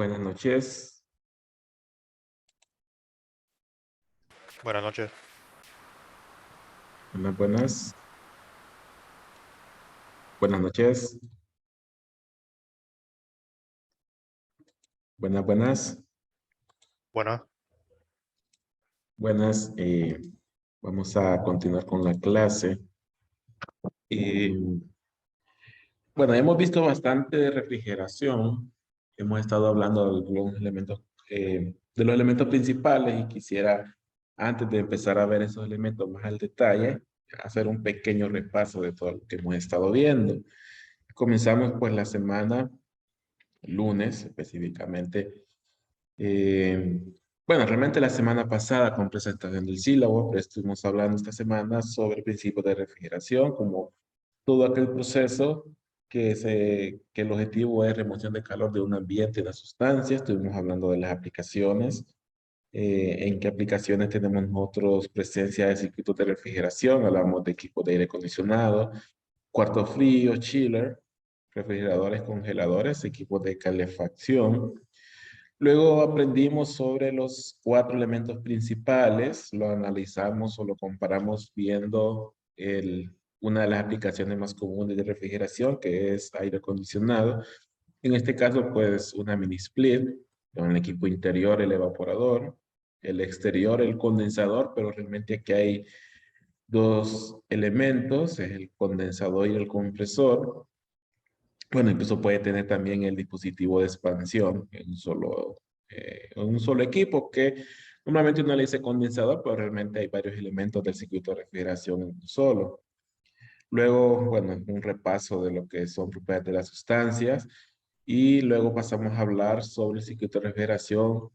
Buenas noches. Buenas noches. Buenas, buenas. Buenas noches. Buenas, buenas. Buenas. Buenas. Vamos a continuar con la clase. Eh, bueno, hemos visto bastante de refrigeración. Hemos estado hablando de algunos elementos, de los elementos principales y quisiera, antes de empezar a ver esos elementos más al detalle, hacer un pequeño repaso de todo lo que hemos estado viendo. Comenzamos pues la semana, lunes específicamente. Eh, bueno, realmente la semana pasada con presentación del sílabo, pero estuvimos hablando esta semana sobre el principio de refrigeración, como todo aquel proceso que el objetivo es remoción de calor de un ambiente y una sustancia. Estuvimos hablando de las aplicaciones, en qué aplicaciones tenemos nosotros presencia de circuitos de refrigeración. Hablamos de equipos de aire acondicionado, cuarto frío, chiller, refrigeradores, congeladores, equipos de calefacción. Luego aprendimos sobre los cuatro elementos principales, lo analizamos o lo comparamos viendo una de las aplicaciones más comunes de refrigeración, que es aire acondicionado. En este caso, pues una mini split, con el equipo interior, el evaporador, el exterior, el condensador, pero realmente aquí hay dos elementos, es el condensador y el compresor. Bueno, incluso puede tener también el dispositivo de expansión en un solo equipo que normalmente uno le dice condensador, pero realmente hay varios elementos del circuito de refrigeración en uno solo. Luego, bueno, un repaso de lo que son propiedades de las sustancias y luego pasamos a hablar sobre el circuito de refrigeración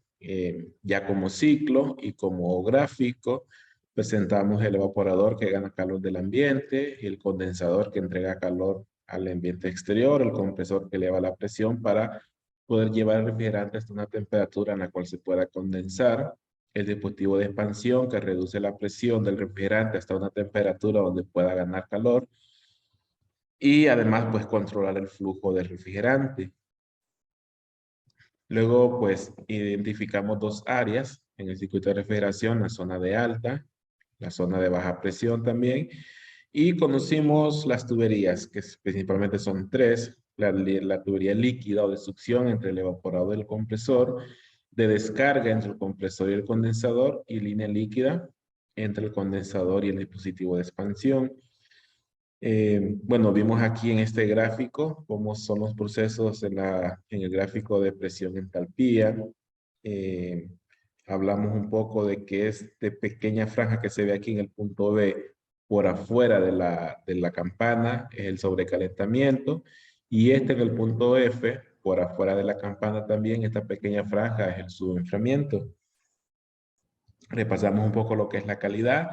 ya como ciclo y como gráfico. Presentamos el evaporador que gana calor del ambiente, el condensador que entrega calor al ambiente exterior, el compresor que eleva la presión para poder llevar el refrigerante hasta una temperatura en la cual se pueda condensar, el dispositivo de expansión que reduce la presión del refrigerante hasta una temperatura donde pueda ganar calor y además pues controlar el flujo del refrigerante. Luego pues identificamos dos áreas en el circuito de refrigeración, la zona de alta, la zona de baja presión también, y conocimos las tuberías, que principalmente son tres: la tubería líquida o de succión entre el evaporador y el compresor, de descarga entre el compresor y el condensador, y línea líquida entre el condensador y el dispositivo de expansión. Bueno, vimos aquí en este gráfico cómo son los procesos en el gráfico de presión entalpía. Eh, Hablamos un poco de que esta pequeña franja que se ve aquí en el punto B por afuera de la campana es el sobrecalentamiento, y este en el punto F por afuera de la campana también, esta pequeña franja es el subenfriamiento. Repasamos un poco lo que es la calidad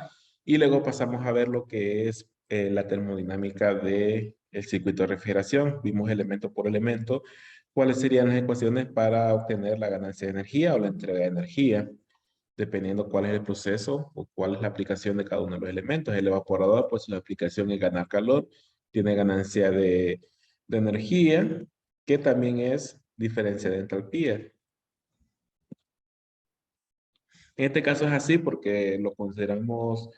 y luego pasamos a ver lo que es la termodinámica del circuito de refrigeración. Vimos elemento por elemento cuáles serían las ecuaciones para obtener la ganancia de energía o la entrega de energía, dependiendo cuál es el proceso o cuál es la aplicación de cada uno de los elementos. El evaporador, pues la aplicación es ganar calor, tiene ganancia de energía, que también es diferencia de entalpía. En este caso es así porque eh, lo consideramos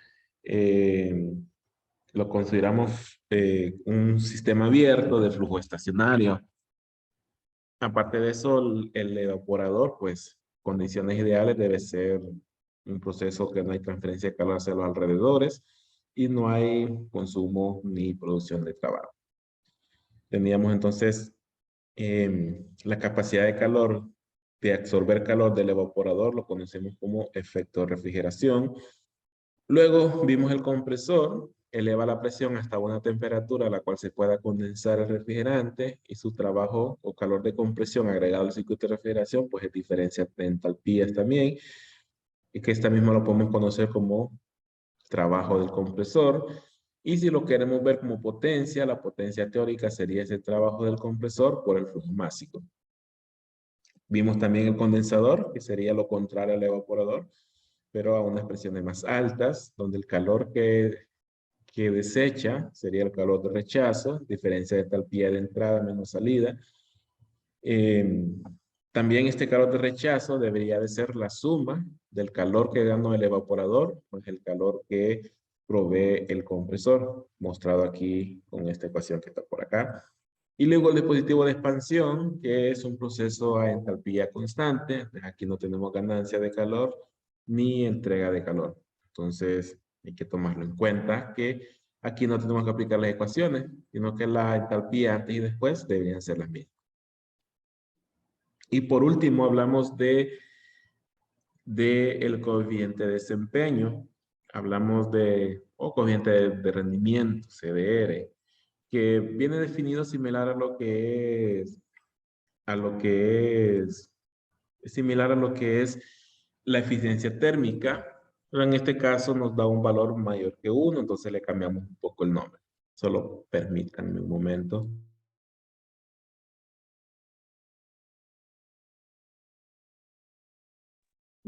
un sistema abierto de flujo estacionario. Aparte de eso, el evaporador, pues, condiciones ideales debe ser un proceso que no hay transferencia de calor hacia los alrededores y no hay consumo ni producción de trabajo. Teníamos entonces la capacidad de calor, de absorber calor del evaporador, lo conocemos como efecto de refrigeración. Luego vimos el compresor, eleva la presión hasta una temperatura a la cual se pueda condensar el refrigerante, y su trabajo o calor de compresión agregado al circuito de refrigeración, pues es diferencia de entalpías también, y que esta misma lo podemos conocer como trabajo del compresor. Y si lo queremos ver como potencia, la potencia teórica sería ese trabajo del compresor por el flujo másico. Vimos también el condensador, que sería lo contrario al evaporador, pero a unas presiones más altas, donde el calor que desecha sería el calor de rechazo, diferencia de entalpía de entrada menos salida. También este calor de rechazo debería de ser la suma del calor que gana el evaporador más el calor que provee el compresor, mostrado aquí con esta ecuación que está por acá. Y luego el dispositivo de expansión, que es un proceso a entalpía constante. Aquí no tenemos ganancia de calor ni entrega de calor. Entonces hay que tomarlo en cuenta que aquí no tenemos que aplicar las ecuaciones, sino que la entalpía antes y después deberían ser las mismas. Y por último hablamos de el coeficiente de desempeño. Hablamos o coeficiente de rendimiento, CDR, que viene definido similar a lo que es similar a lo que es la eficiencia térmica, pero en este caso nos da un valor mayor que 1, entonces le cambiamos un poco el nombre. Solo permítanme un momento.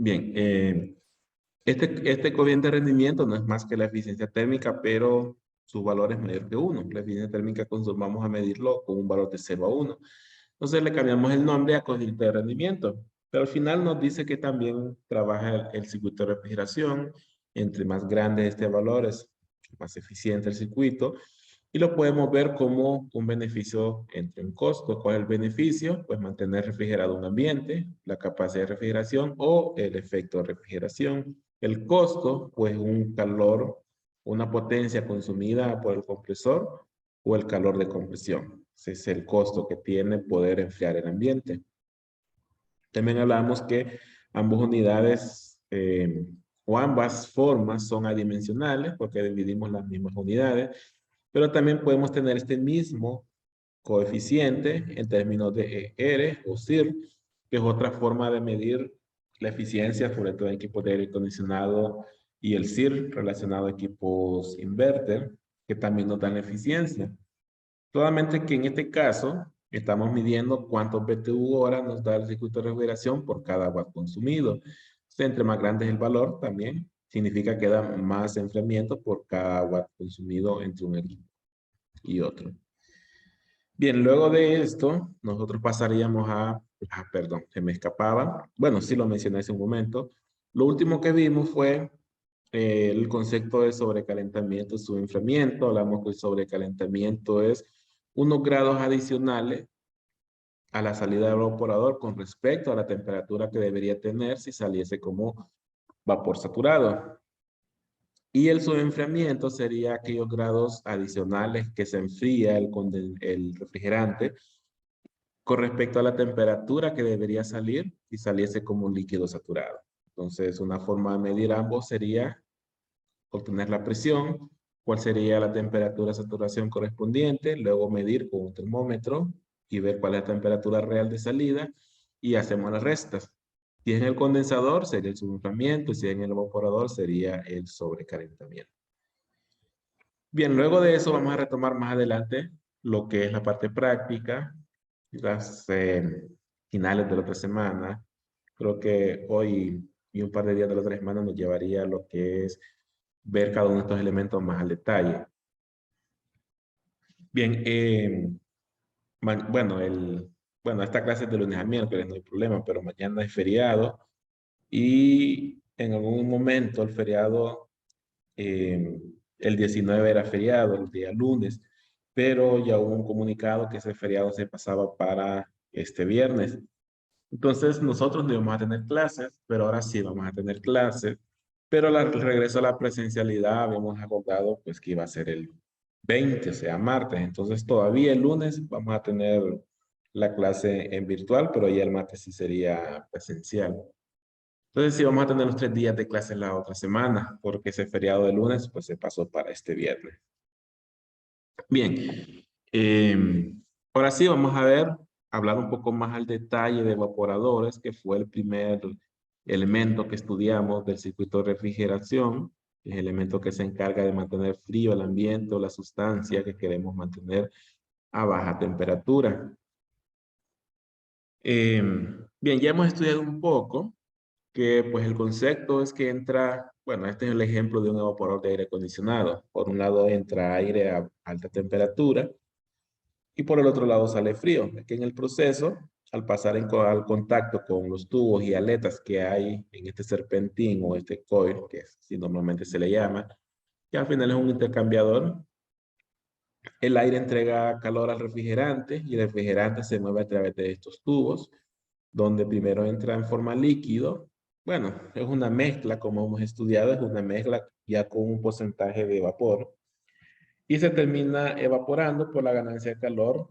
Bien, este coeficiente de rendimiento no es más que la eficiencia térmica, pero su valor es mayor que 1. La eficiencia térmica vamos a medirlo con un valor de 0 a 1. Entonces le cambiamos el nombre a coeficiente de rendimiento. Pero al final nos dice que también trabaja el circuito de refrigeración. Entre más grande este valor, es más eficiente el circuito. Y lo podemos ver como un beneficio entre un costo. ¿Cuál es el beneficio? Pues mantener refrigerado un ambiente, la capacidad de refrigeración o el efecto de refrigeración. El costo, pues un calor, una potencia consumida por el compresor o el calor de compresión. Ese es el costo que tiene poder enfriar el ambiente. También hablamos que ambas unidades o ambas formas son adimensionales porque dividimos las mismas unidades, pero también podemos tener este mismo coeficiente en términos de ER o CIR, que es otra forma de medir la eficiencia, sobre todo en equipos de aire acondicionado, y el CIR relacionado a equipos inverter, que también nos dan eficiencia. Solamente que en este caso estamos midiendo cuántos BTU hora nos da el circuito de refrigeración por cada watt consumido. Entonces, entre más grande es el valor también, significa que da más enfriamiento por cada watt consumido entre un equipo y otro. Bien, luego de esto, nosotros pasaríamos perdón, se me escapaba. Bueno, sí lo mencioné hace un momento. Lo último que vimos fue el concepto de sobrecalentamiento, subenfriamiento. Hablamos que el sobrecalentamiento es unos grados adicionales a la salida del evaporador con respecto a la temperatura que debería tener si saliese como vapor saturado. Y el subenfriamiento sería aquellos grados adicionales que se enfría el refrigerante con respecto a la temperatura que debería salir si saliese como un líquido saturado. Entonces, una forma de medir ambos sería obtener la presión, cuál sería la temperatura de saturación correspondiente, luego medir con un termómetro y ver cuál es la temperatura real de salida y hacemos las restas. Si es en el condensador sería el subenfriamiento y si es en el evaporador sería el sobrecalentamiento. Bien, luego de eso vamos a retomar más adelante lo que es la parte práctica, las finales de la otra semana. Creo que hoy y un par de días de la otra semana nos llevaría a lo que es ver cada uno de estos elementos más al detalle. Bien, bueno, esta clase es de lunes a miércoles, no hay problema, pero mañana es feriado y en algún momento el feriado, el 19 era feriado, el día lunes, pero ya hubo un comunicado que ese feriado se pasaba para este viernes. Entonces nosotros no íbamos a tener clases, pero ahora sí vamos a tener clases. Pero el regreso a la presencialidad habíamos acordado pues que iba a ser el 20, o sea, martes. Entonces todavía el lunes vamos a tener la clase en virtual, pero ya el martes sí sería presencial. Entonces sí vamos a tener los 3 días de clase la otra semana, porque ese feriado de lunes pues se pasó para este viernes. Bien, ahora sí vamos a hablar un poco más al detalle de evaporadores, que fue el primer elemento que estudiamos del circuito de refrigeración, que es el elemento que se encarga de mantener frío el ambiente o la sustancia que queremos mantener a baja temperatura. Bien, ya hemos estudiado un poco que pues el concepto es que entra, bueno, este es el ejemplo de un evaporador de aire acondicionado. Por un lado entra aire a alta temperatura y por el otro lado sale frío. Es que en el proceso al pasar al contacto con los tubos y aletas que hay en este serpentín o este coil, que así normalmente se le llama, que al final es un intercambiador. El aire entrega calor al refrigerante y el refrigerante se mueve a través de estos tubos, donde primero entra en forma líquido. Bueno, es una mezcla, como hemos estudiado, es una mezcla ya con un porcentaje de vapor y se termina evaporando por la ganancia de calor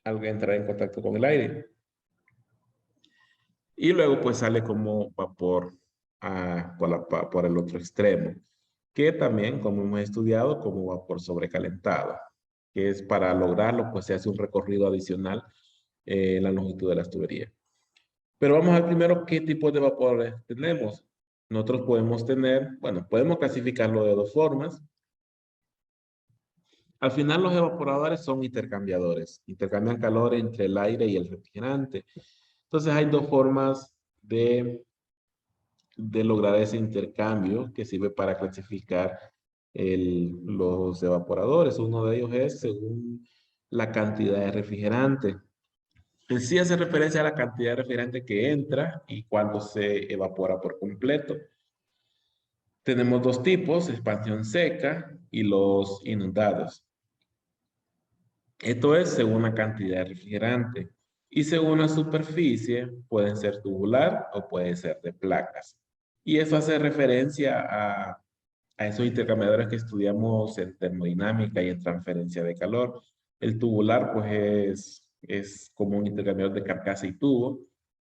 al entrar en contacto con el aire. Y luego pues sale como vapor por el otro extremo, que también, como hemos estudiado, como vapor sobrecalentado, que es para lograrlo pues se hace un recorrido adicional en la longitud de las tuberías. Pero vamos a ver primero qué tipo de vapores tenemos. Nosotros podemos tener, bueno, podemos clasificarlo de dos formas. Al final los evaporadores son intercambiadores, intercambian calor entre el aire y el refrigerante. Entonces hay dos formas de lograr ese intercambio que sirve para clasificar los evaporadores. Uno de ellos es según la cantidad de refrigerante. En sí hace referencia a la cantidad de refrigerante que entra y cuando se evapora por completo. Tenemos dos tipos, expansión seca y los inundados. Esto es según la cantidad de refrigerante. Y según la superficie, pueden ser tubular o puede ser de placas. Y eso hace referencia a esos intercambiadores que estudiamos en termodinámica y en transferencia de calor. El tubular, pues, es como un intercambiador de carcasa y tubo.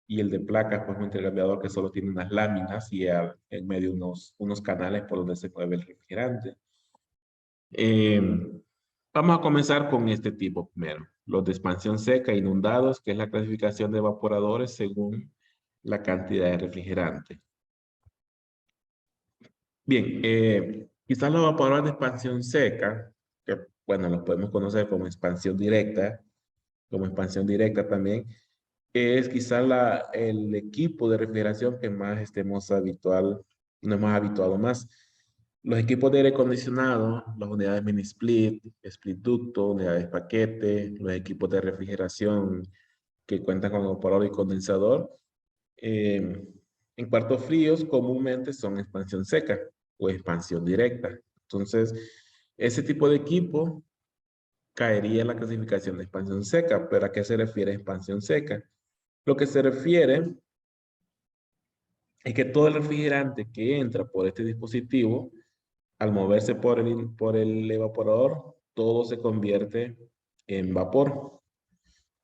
Y el de placas, pues, un intercambiador que solo tiene unas láminas y en medio unos canales por donde se mueve el refrigerante. Eh, Vamos a comenzar con este tipo primero. Los de expansión seca, inundados, que es la clasificación de evaporadores según la cantidad de refrigerante. Bien, quizás los evaporadores de expansión seca, que bueno, los podemos conocer como expansión directa también, es quizás el equipo de refrigeración que más nos hemos habituado más. Los equipos de aire acondicionado, las unidades mini split, split ducto, unidades paquete, los equipos de refrigeración que cuentan con evaporador y condensador, eh, en cuartos fríos comúnmente son expansión seca o expansión directa. Entonces, ese tipo de equipo caería en la clasificación de expansión seca. ¿Pero a qué se refiere expansión seca? Lo que se refiere es que todo el refrigerante que entra por este dispositivo, al moverse por el evaporador, todo se convierte en vapor.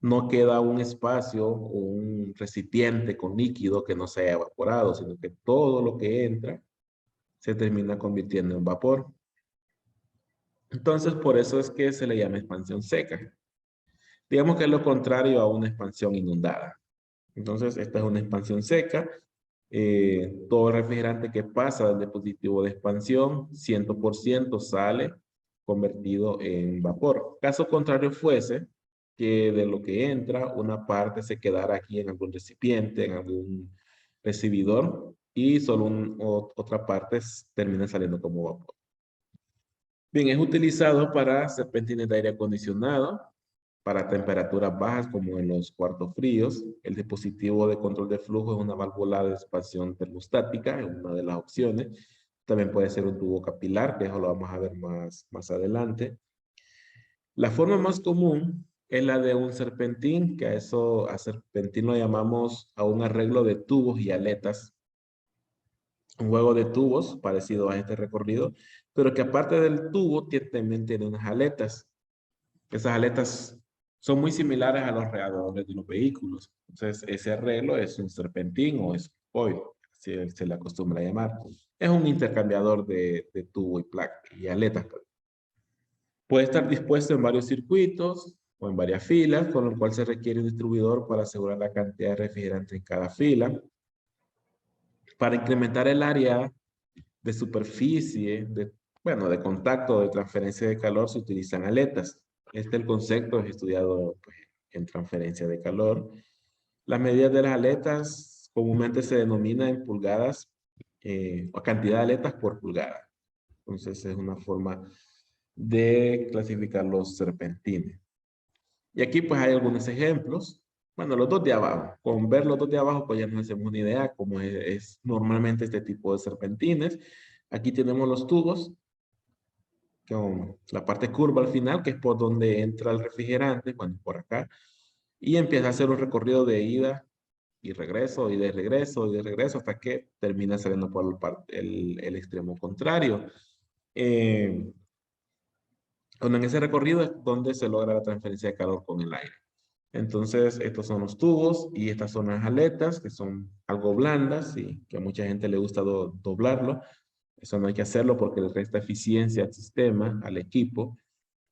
No queda un espacio o un recipiente con líquido que no se haya evaporado, sino que todo lo que entra se termina convirtiendo en vapor. Entonces, por eso es que se le llama expansión seca. Digamos que es lo contrario a una expansión inundada. Entonces, esta es una expansión seca. Todo el refrigerante que pasa del dispositivo de expansión, 100% sale convertido en vapor. Caso contrario fuese que de lo que entra, una parte se quedara aquí en algún recipiente, en algún recibidor, y solo otra parte termina saliendo como vapor. Bien, es utilizado para serpentines de aire acondicionado, para temperaturas bajas como en los cuartos fríos. El dispositivo de control de flujo es una válvula de expansión termostática, es una de las opciones. También puede ser un tubo capilar, que eso lo vamos a ver más adelante. La forma más común es la de un serpentín, que a serpentín lo llamamos a un arreglo de tubos y aletas. Un juego de tubos parecido a este recorrido, pero que aparte del tubo también tiene unas aletas. Esas aletas son muy similares a los radiadores de los vehículos. Entonces, ese arreglo es un serpentín o es coil, así se le acostumbra a llamar. Es un intercambiador de tubo y placa y aletas. Puede estar dispuesto en varios circuitos o en varias filas, con lo cual se requiere un distribuidor para asegurar la cantidad de refrigerante en cada fila. Para incrementar el área de superficie, de contacto, de transferencia de calor, se utilizan aletas. Este es el concepto, es estudiado pues, en transferencia de calor. Las medidas de las aletas comúnmente se denominan en pulgadas o cantidad de aletas por pulgada. Entonces es una forma de clasificar los serpentines. Y aquí pues hay algunos ejemplos. Bueno, los dos de abajo. Con ver los dos de abajo, pues ya nos hacemos una idea cómo es normalmente este tipo de serpentines. Aquí tenemos los tubos con la parte curva al final, que es por donde entra el refrigerante, bueno, por acá, y empieza a hacer un recorrido de ida y regreso, y de regreso, y de regreso, hasta que termina saliendo por el extremo contrario. Eh, Donde en ese recorrido es donde se logra la transferencia de calor con el aire. Entonces, estos son los tubos y estas son las aletas, que son algo blandas y que a mucha gente le gusta doblarlo. Eso no hay que hacerlo porque le resta eficiencia al sistema, al equipo.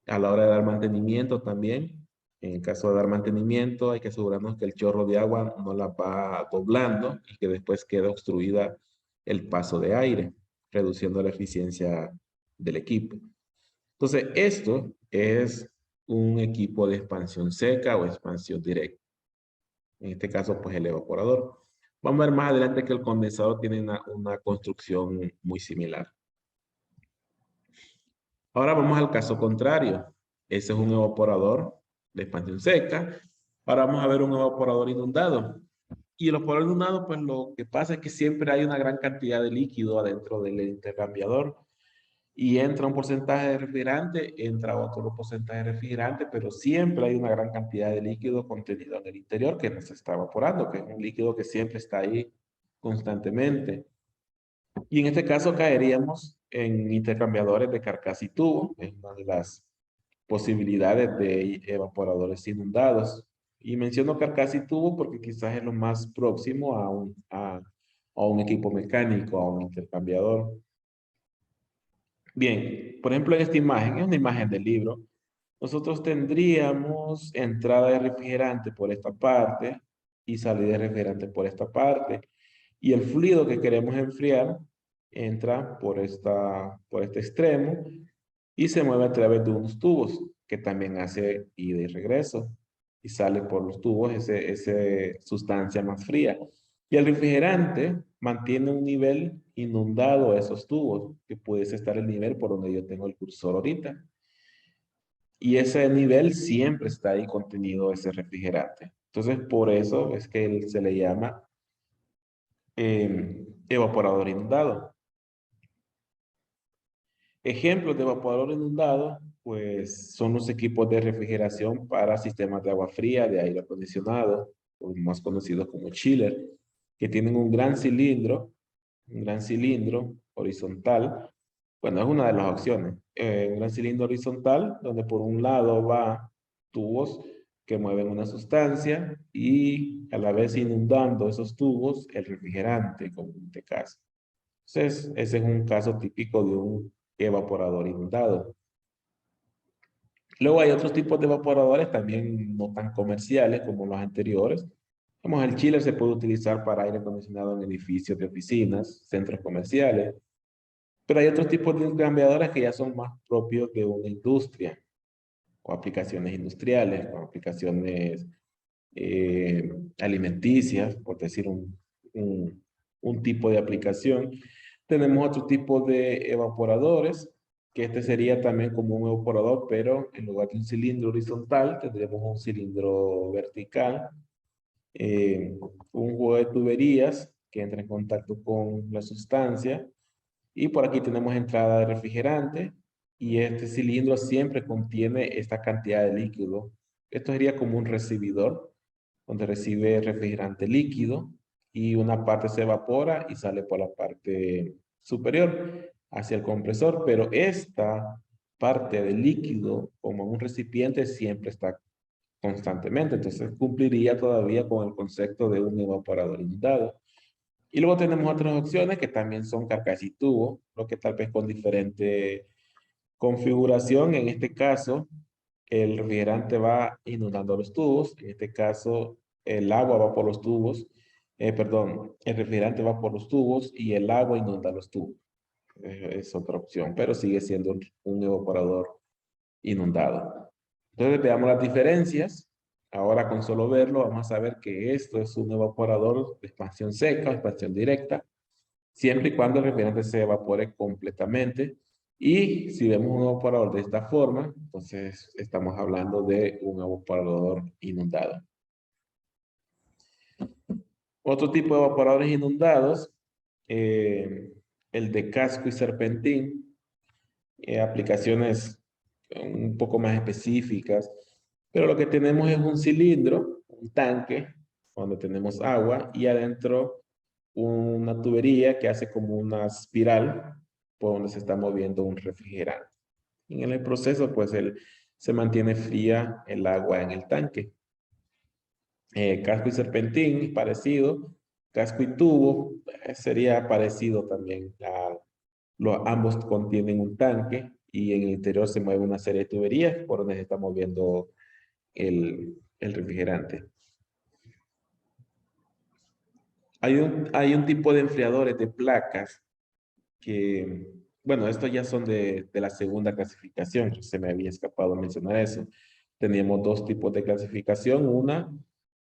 A la hora de dar mantenimiento también, en caso de dar mantenimiento, hay que asegurarnos que el chorro de agua no la va doblando y que después quede obstruida el paso de aire, reduciendo la eficiencia del equipo. Entonces, esto es un equipo de expansión seca o expansión directa. En este caso, pues el evaporador. Vamos a ver más adelante que el condensador tiene una construcción muy similar. Ahora vamos al caso contrario. Ese es un evaporador de expansión seca. Ahora vamos a ver un evaporador inundado. Y el evaporador inundado, pues lo que pasa es que siempre hay una gran cantidad de líquido adentro del intercambiador. Y entra un porcentaje de refrigerante, entra otro porcentaje de refrigerante, pero siempre hay una gran cantidad de líquido contenido en el interior que no se está evaporando, que es un líquido que siempre está ahí constantemente. Y en este caso caeríamos en intercambiadores de carcasa y tubo, es una de las posibilidades de evaporadores inundados. Y menciono carcasa y tubo porque quizás es lo más próximo a un equipo mecánico, a un intercambiador. Bien, por ejemplo, en esta imagen, es una imagen del libro, nosotros tendríamos entrada de refrigerante por esta parte y salida de refrigerante por esta parte. Y el fluido que queremos enfriar entra por este extremo y se mueve a través de unos tubos que también hace ida y regreso y sale por los tubos esa sustancia más fría. Y el refrigerante mantiene un nivel inundado a esos tubos, que pudiese estar el nivel por donde yo tengo el cursor ahorita. Y ese nivel siempre está ahí contenido ese refrigerante. Entonces, por eso es que se le llama evaporador inundado. Ejemplos de evaporador inundado, pues son los equipos de refrigeración para sistemas de agua fría, de aire acondicionado, o más conocidos como chiller, que tienen un gran cilindro horizontal. Bueno, es una de las opciones. Un gran cilindro horizontal, donde por un lado va tubos que mueven una sustancia y a la vez inundando esos tubos el refrigerante, como en este caso. Entonces, ese es un caso típico de un evaporador inundado. Luego hay otros tipos de evaporadores también no tan comerciales como los anteriores. Como el chiller se puede utilizar para aire acondicionado en edificios de oficinas, centros comerciales, pero hay otros tipos de cambiadores que ya son más propios de una industria o aplicaciones industriales, o aplicaciones alimenticias, por decir un tipo de aplicación. Tenemos otro tipo de evaporadores, que este sería también como un evaporador, pero en lugar de un cilindro horizontal, tendríamos un cilindro vertical, un juego de tuberías que entra en contacto con la sustancia, y por aquí tenemos entrada de refrigerante, y este cilindro siempre contiene esta cantidad de líquido. Esto sería como un recibidor, donde recibe refrigerante líquido y una parte se evapora y sale por la parte superior hacia el compresor, pero esta parte del líquido, como un recipiente, siempre está constantemente, entonces cumpliría todavía con el concepto de un evaporador inundado. Y luego tenemos otras opciones que también son carcasa y tubo, lo que tal vez con diferente configuración. En este caso, el refrigerante va inundando los tubos. En este caso, el agua va por los tubos. Perdón, el refrigerante va por los tubos y el agua inunda los tubos. Es otra opción, pero sigue siendo un evaporador inundado. Entonces veamos las diferencias. Ahora con solo verlo vamos a ver que esto es un evaporador de expansión seca o expansión directa, siempre y cuando el refrigerante se evapore completamente. Y si vemos un evaporador de esta forma, entonces estamos hablando de un evaporador inundado. Otro tipo de evaporadores inundados, el de casco y serpentín, aplicaciones un poco más específicas, pero lo que tenemos es un cilindro, un tanque, donde tenemos agua y adentro una tubería que hace como una espiral por donde se está moviendo un refrigerante. Y en el proceso, pues, se mantiene fría el agua en el tanque. Casco y serpentín, parecido. Casco y tubo, sería parecido también. Ambos contienen un tanque y en el interior se mueve una serie de tuberías por donde se está moviendo el refrigerante. Hay un tipo de enfriadores de placas que, bueno, estos ya son de la segunda clasificación, se me había escapado mencionar eso. Teníamos dos tipos de clasificación, una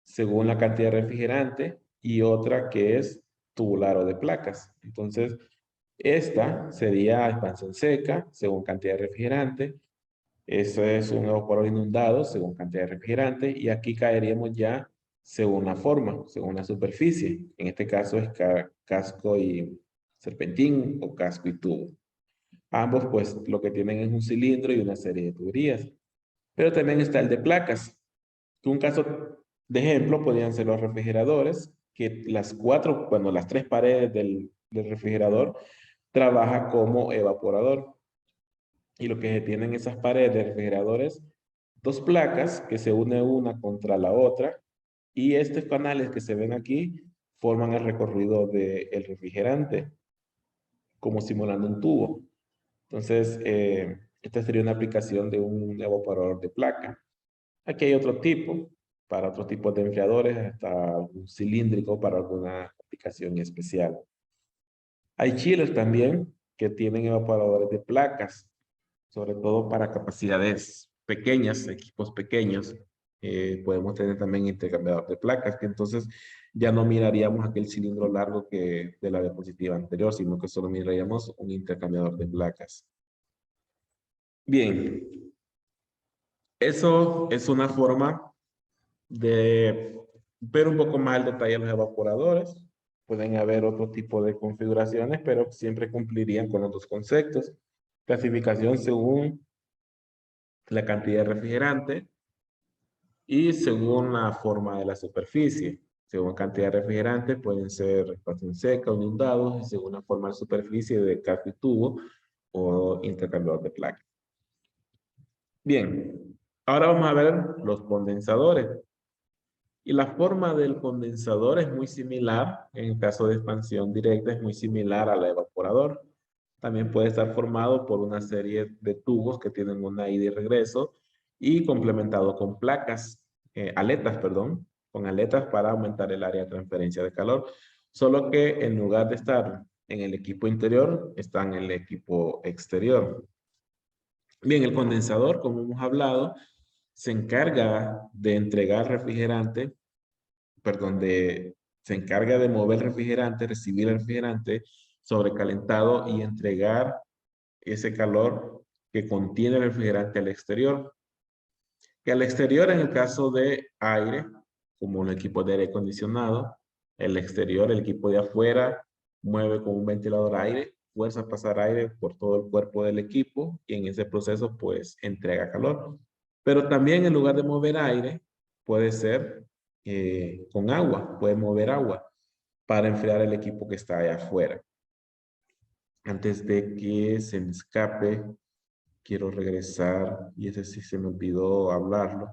según la cantidad de refrigerante y otra que es tubular o de placas. Entonces, esta sería expansión seca según cantidad de refrigerante. Eso es un evaporador inundado según cantidad de refrigerante y aquí caeríamos ya según la forma, según la superficie. En este caso es casco y serpentín o casco y tubo. Ambos pues lo que tienen es un cilindro y una serie de tuberías. Pero también está el de placas. Un caso de ejemplo podrían ser los refrigeradores, que las tres paredes del refrigerador trabaja como evaporador. Y lo que tienen esas paredes de refrigeradores, dos placas que se unen una contra la otra, y estos canales que se ven aquí forman el recorrido del refrigerante, como simulando un tubo. Entonces, esta sería una aplicación de un evaporador de placa. Aquí hay otro tipo, para otros tipos de enfriadores, hasta un cilíndrico para alguna aplicación especial. Hay chillers también que tienen evaporadores de placas, sobre todo para capacidades pequeñas, equipos pequeños. Podemos tener también intercambiador de placas, que entonces ya no miraríamos aquel cilindro largo que de la diapositiva anterior, sino que solo miraríamos un intercambiador de placas. Bien, eso es una forma de ver un poco más el detalle de los evaporadores. Pueden haber otro tipo de configuraciones, pero siempre cumplirían con los dos conceptos. Clasificación según la cantidad de refrigerante y según la forma de la superficie. Según cantidad de refrigerante pueden ser expansión seca o inundados y según la forma de superficie de casco y tubo o intercambiador de placas. Bien, ahora vamos a ver los condensadores. Y la forma del condensador es muy similar, en el caso de expansión directa es muy similar al evaporador. También puede estar formado por una serie de tubos que tienen una ida y regreso y complementado con placas, aletas, perdón, con aletas para aumentar el área de transferencia de calor. Solo que en lugar de estar en el equipo interior, está en el equipo exterior. Bien, el condensador, como hemos hablado, se encarga de entregar refrigerante, perdón, se encarga de mover el refrigerante, recibir el refrigerante sobrecalentado y entregar ese calor que contiene el refrigerante al exterior. Que al exterior, en el caso de aire, como un equipo de aire acondicionado, el exterior, el equipo de afuera, mueve con un ventilador aire, fuerza a pasar aire por todo el cuerpo del equipo y en ese proceso pues entrega calor. Pero también en lugar de mover aire, puede ser con agua, puede mover agua para enfriar el equipo que está allá afuera. Antes de que se me escape, quiero regresar, y ese sí se me olvidó hablarlo,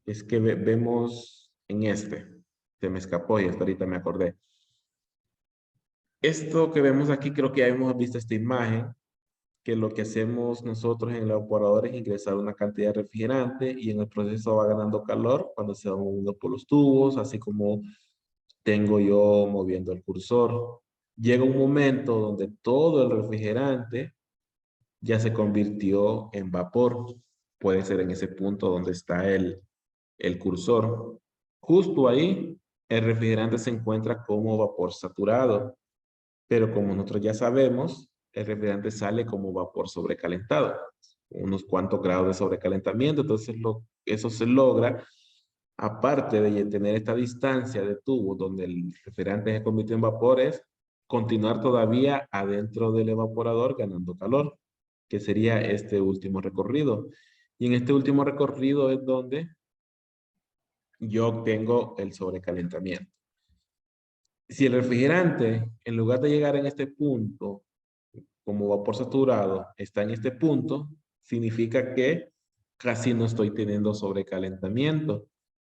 es que vemos en se me escapó y hasta ahorita me acordé. Esto que vemos aquí, creo que ya hemos visto esta imagen, que lo que hacemos nosotros en el evaporador es ingresar una cantidad de refrigerante y en el proceso va ganando calor cuando se va moviendo por los tubos, así como tengo yo moviendo el cursor. Llega un momento donde todo el refrigerante ya se convirtió en vapor. Puede ser en ese punto donde está el cursor. Justo ahí, el refrigerante se encuentra como vapor saturado, pero como nosotros ya sabemos, el refrigerante sale como vapor sobrecalentado, unos cuantos grados de sobrecalentamiento, entonces eso se logra aparte de tener esta distancia de tubo donde el refrigerante se convierte en vapor, es continuar todavía adentro del evaporador ganando calor, que sería este último recorrido. Y en este último recorrido es donde yo obtengo el sobrecalentamiento. Si el refrigerante, en lugar de llegar en este punto, como vapor saturado, está en este punto, significa que casi no estoy teniendo sobrecalentamiento.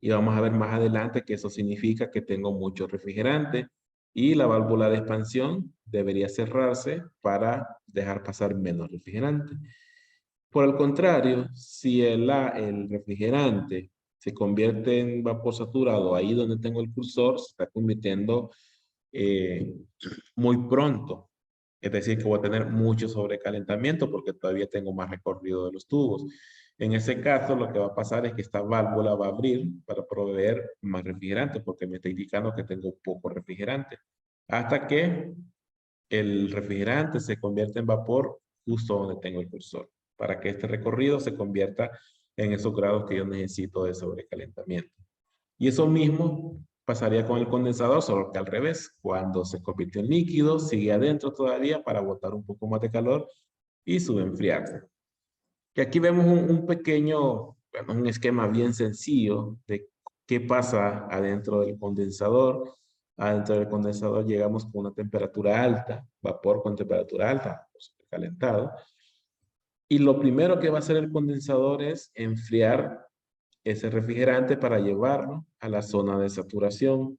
Y vamos a ver más adelante que eso significa que tengo mucho refrigerante y la válvula de expansión debería cerrarse para dejar pasar menos refrigerante. Por el contrario, si el refrigerante se convierte en vapor saturado, ahí donde tengo el cursor, se está convirtiendo eh, muy pronto. Es decir, que voy a tener mucho sobrecalentamiento porque todavía tengo más recorrido de los tubos. En ese caso, lo que va a pasar es que esta válvula va a abrir para proveer más refrigerante porque me está indicando que tengo poco refrigerante. Hasta que el refrigerante se convierte en vapor justo donde tengo el cursor, para que este recorrido se convierta en esos grados que yo necesito de sobrecalentamiento. Y eso mismo pasaría con el condensador, solo que al revés. Cuando se convirtió en líquido, sigue adentro todavía para botar un poco más de calor y subenfriarse. Y aquí vemos un pequeño, bueno, un esquema bien sencillo de qué pasa adentro del condensador. Adentro del condensador llegamos con una temperatura alta, vapor con temperatura alta, calentado. Y lo primero que va a hacer el condensador es enfriar ese refrigerante para llevarlo a la zona de saturación.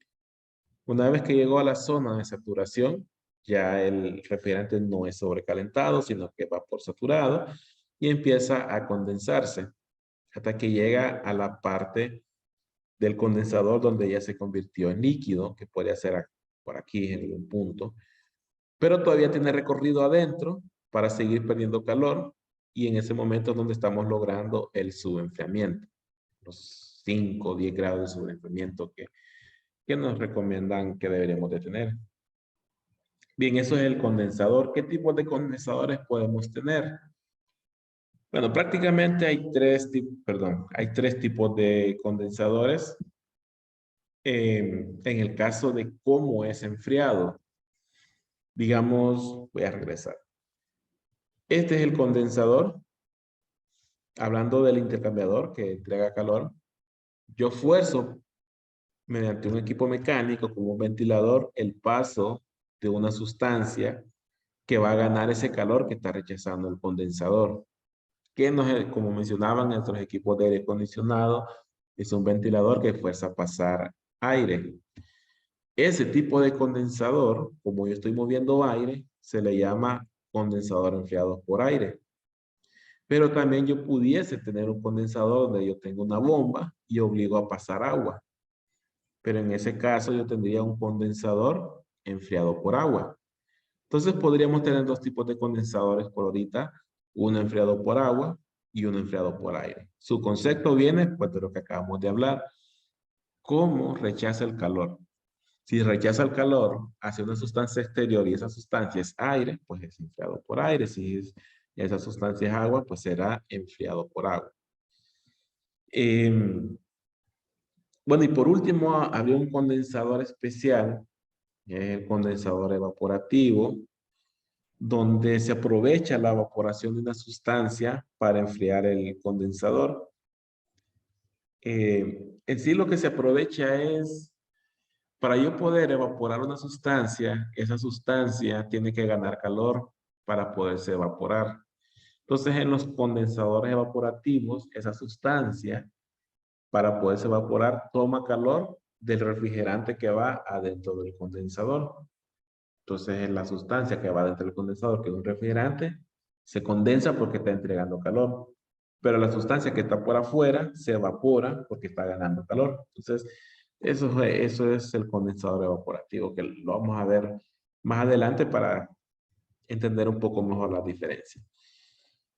Una vez que llegó a la zona de saturación, ya el refrigerante no es sobrecalentado, sino que va por saturado y empieza a condensarse hasta que llega a la parte del condensador donde ya se convirtió en líquido, que puede ser por aquí en algún punto, pero todavía tiene recorrido adentro para seguir perdiendo calor y en ese momento es donde estamos logrando el subenfriamiento, los 5 o 10 grados de subenfriamiento que nos recomiendan que deberíamos de tener. Bien, eso es el condensador. ¿Qué tipos de condensadores podemos tener? Bueno, prácticamente hay hay tres tipos de condensadores. En el caso de cómo es enfriado, digamos, voy a regresar. Este es el condensador. Hablando del intercambiador que entrega calor, yo fuerzo mediante un equipo mecánico como un ventilador el paso de una sustancia que va a ganar ese calor que está rechazando el condensador. Que como mencionaban nuestros equipos de aire acondicionado, es un ventilador que fuerza pasar aire. Ese tipo de condensador, como yo estoy moviendo aire, se le llama condensador enfriado por aire. Pero también yo pudiese tener un condensador donde yo tengo una bomba y obligo a pasar agua. Pero en ese caso yo tendría un condensador enfriado por agua. Entonces podríamos tener dos tipos de condensadores por ahorita, uno enfriado por agua y uno enfriado por aire. Su concepto viene pues de lo que acabamos de hablar. ¿Cómo rechaza el calor? Si rechaza el calor hacia una sustancia exterior y esa sustancia es aire, pues es enfriado por aire. Esa sustancia es agua, pues será enfriado por agua. Bueno, y por último, había un condensador especial, el condensador evaporativo, donde se aprovecha la evaporación de una sustancia para enfriar el condensador. En sí lo que se aprovecha es, para yo poder evaporar una sustancia, esa sustancia tiene que ganar calor para poderse evaporar. Entonces, en los condensadores evaporativos, esa sustancia, para poderse evaporar, toma calor del refrigerante que va adentro del condensador. Entonces, la sustancia que va dentro del condensador, que es un refrigerante, se condensa porque está entregando calor. Pero la sustancia que está por afuera se evapora porque está ganando calor. Entonces, eso es el condensador evaporativo, que lo vamos a ver más adelante para entender un poco mejor la diferencia.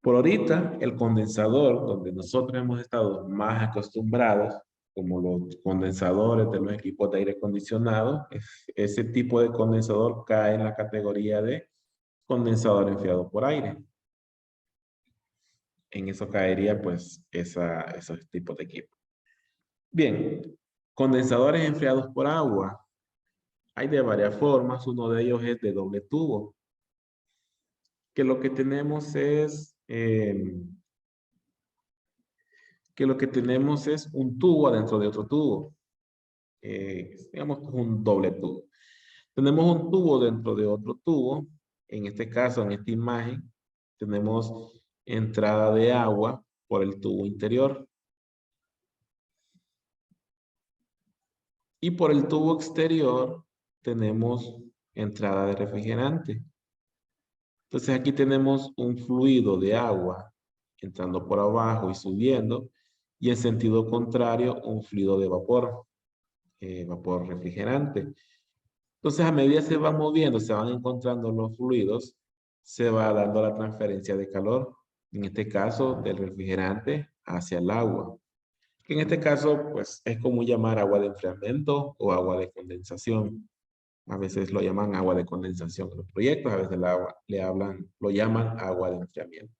Por ahorita, el condensador, donde nosotros hemos estado más acostumbrados, como los condensadores de los equipos de aire acondicionado, ese tipo de condensador cae en la categoría de condensador enfriado por aire. En eso caería pues esos tipos de equipos. Bien, condensadores enfriados por agua. Hay de varias formas. Uno de ellos es de doble tubo. Que lo que tenemos es un tubo adentro de otro tubo. Digamos que es un doble tubo. Tenemos un tubo dentro de otro tubo. En este caso, en esta imagen, tenemos entrada de agua por el tubo interior. Y por el tubo exterior tenemos entrada de refrigerante. Entonces aquí tenemos un fluido de agua entrando por abajo y subiendo. Y en sentido contrario, un fluido de vapor, vapor refrigerante. Entonces, a medida que se van moviendo, se van encontrando los fluidos, se va dando la transferencia de calor, en este caso del refrigerante hacia el agua. Que en este caso, pues es como llamar agua de enfriamiento o agua de condensación. A veces lo llaman agua de condensación en los proyectos, a veces lo llaman agua de enfriamiento.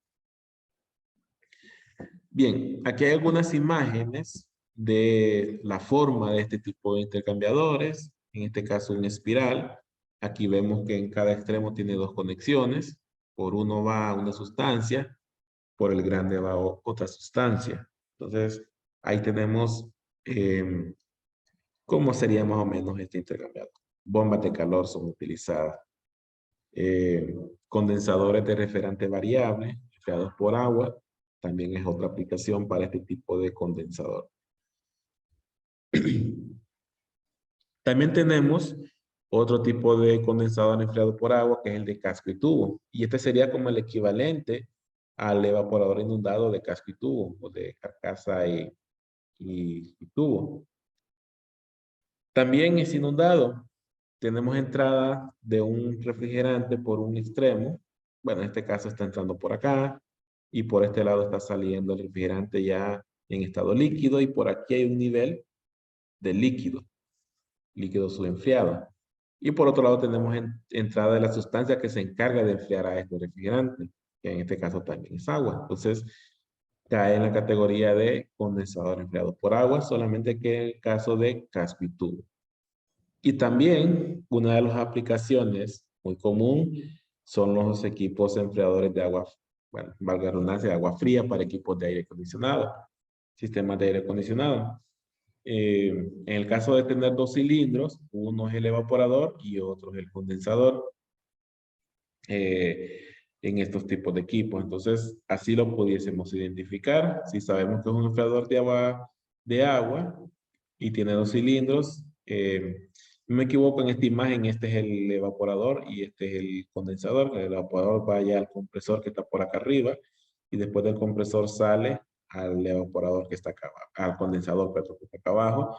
Bien, aquí hay algunas imágenes de la forma de este tipo de intercambiadores. En este caso, una espiral. Aquí vemos que en cada extremo tiene dos conexiones. Por uno va una sustancia, por el grande va otra sustancia. Entonces, ahí tenemos cómo sería más o menos este intercambiador. Bombas de calor son utilizadas. Condensadores de refrigerante variable, creados por agua, también es otra aplicación para este tipo de condensador. También tenemos otro tipo de condensador enfriado por agua, que es el de casco y tubo. Y este sería como el equivalente al evaporador inundado de casco y tubo, o de carcasa y tubo. También es inundado. Tenemos entrada de un refrigerante por un extremo. Bueno, en este caso está entrando por acá. Y por este lado está saliendo el refrigerante ya en estado líquido. Y por aquí hay un nivel de líquido subenfriado. Y por otro lado tenemos entrada de la sustancia que se encarga de enfriar a este refrigerante, que en este caso también es agua. Entonces, cae en la categoría de condensador enfriado por agua, solamente que en el caso de casco y tubo. Y también una de las aplicaciones muy común son los equipos enfriadores de agua, bueno, valga la redundancia, de agua fría para equipos de aire acondicionado, sistemas de aire acondicionado. En el caso de tener dos cilindros, uno es el evaporador y otro es el condensador eh, en estos tipos de equipos. Entonces, así lo pudiésemos identificar. Si sabemos que es un enfriador de agua y tiene dos cilindros, no me equivoco en esta imagen, este es el evaporador y este es el condensador. El evaporador va ya al compresor que está por acá arriba y después del compresor sale al evaporador que está acá abajo, al condensador, perdón, que está acá abajo.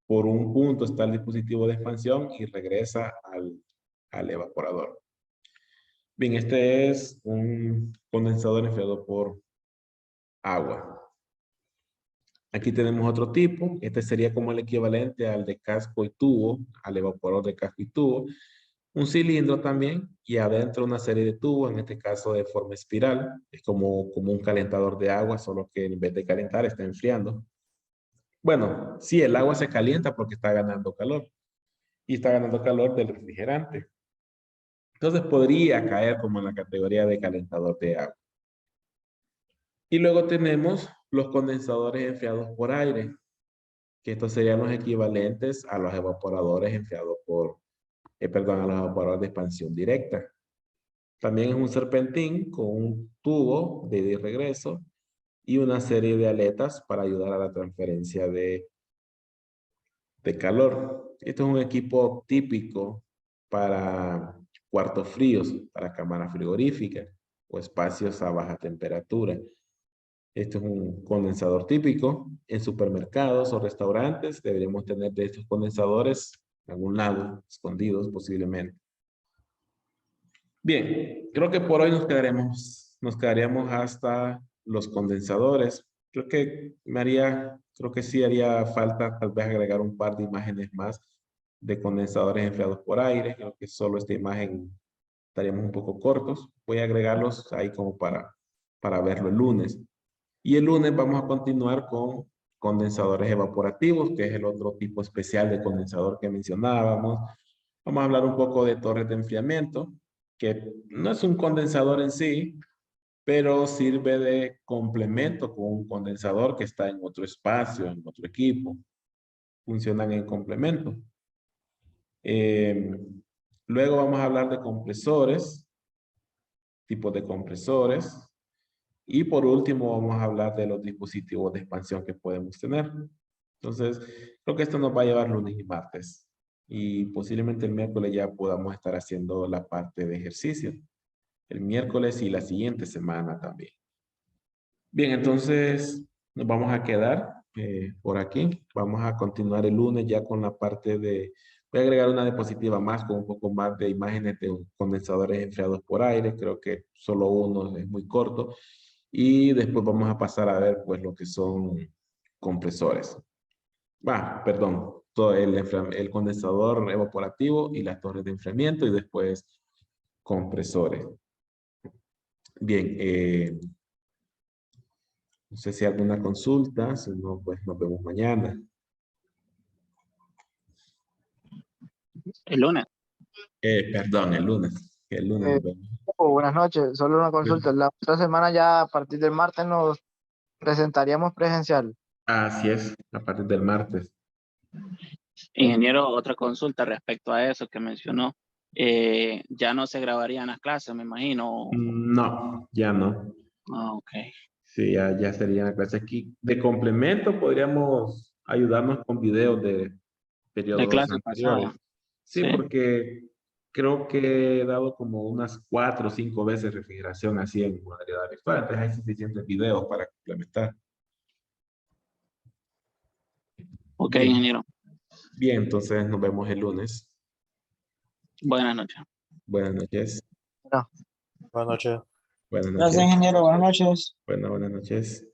Por un punto está el dispositivo de expansión y regresa al evaporador. Bien, este es un condensador enfriado por agua. Aquí tenemos otro tipo. Este sería como el equivalente al de casco y tubo, al evaporador de casco y tubo. Un cilindro también y adentro una serie de tubos, en este caso de forma espiral. Es como un calentador de agua, solo que en vez de calentar está enfriando. Bueno, sí, el agua se calienta porque está ganando calor. Y está ganando calor del refrigerante. Entonces podría caer como en la categoría de calentador de agua. Y luego tenemos los condensadores enfriados por aire, que estos serían los equivalentes a los evaporadores enfriados a los evaporadores de expansión directa. También es un serpentín con un tubo de ida y regreso y una serie de aletas para ayudar a la transferencia de calor. Esto es un equipo típico para cuartos fríos, para cámaras frigoríficas o espacios a baja temperatura. Este es un condensador típico. En supermercados o restaurantes deberíamos tener de estos condensadores en algún lado, escondidos posiblemente. Bien, creo que por hoy nos quedaríamos hasta los condensadores. Creo que sí haría falta tal vez agregar un par de imágenes más de condensadores enfriados por aire. Creo que solo esta imagen estaríamos un poco cortos. Voy a agregarlos ahí como para verlo el lunes. Y el lunes vamos a continuar con condensadores evaporativos, que es el otro tipo especial de condensador que mencionábamos. Vamos a hablar un poco de torres de enfriamiento, que no es un condensador en sí, pero sirve de complemento con un condensador que está en otro espacio, en otro equipo. Funcionan en complemento. Luego vamos a hablar de compresores, tipos de compresores. Y por último vamos a hablar de los dispositivos de expansión que podemos tener. Entonces, creo que esto nos va a llevar lunes y martes. Y posiblemente el miércoles ya podamos estar haciendo la parte de ejercicio. El miércoles y la siguiente semana también. Bien, entonces nos vamos a quedar por aquí. Vamos a continuar el lunes ya con la parte de... Voy a agregar una diapositiva más con un poco más de imágenes de condensadores enfriados por aire. Creo que solo uno es muy corto. Y después vamos a pasar a ver pues lo que son compresores. Perdón, todo el condensador evaporativo y las torres de enfriamiento y después compresores. Bien, no sé si hay alguna consulta, si no, pues nos vemos mañana. El lunes. Perdón, el lunes. El lunes nos vemos. Buenas noches, solo una consulta. La otra semana ya a partir del martes nos presentaríamos presencial. Así es, a partir del martes. Ingeniero, otra consulta respecto a eso que mencionó. Ya no se grabarían las clases, me imagino. No, ya no. Ok. Sí, ya sería la clase aquí. De complemento podríamos ayudarnos con videos de De periodos clase anteriores. pasada. Sí, Sí. porque creo que he dado como unas 4 o 5 veces refrigeración así en modalidad virtual. Entonces hay suficientes videos para complementar. Ok, Bien. ingeniero. Bien, entonces nos vemos el lunes. Buenas noches. Buenas noches. No. Buenas noches. Buenas Gracias, noches. ingeniero. Buenas noches. Buenas noches.